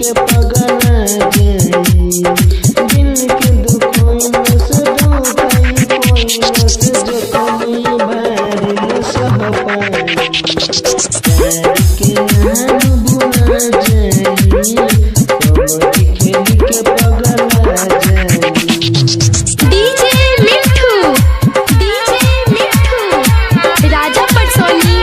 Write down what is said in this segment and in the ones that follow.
के पगला जाई। दिल के दुखों में से दुखाई कोई न से जो तुम्हें भारी न सह पाई। प्यार के नाम भुला जाई, कबड्डी खेल के पगला जाई। डीजे मिठू राजा पटसोनी।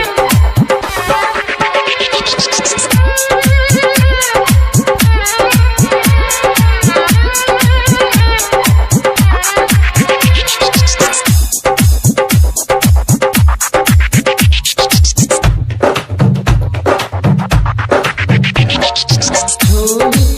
छोड़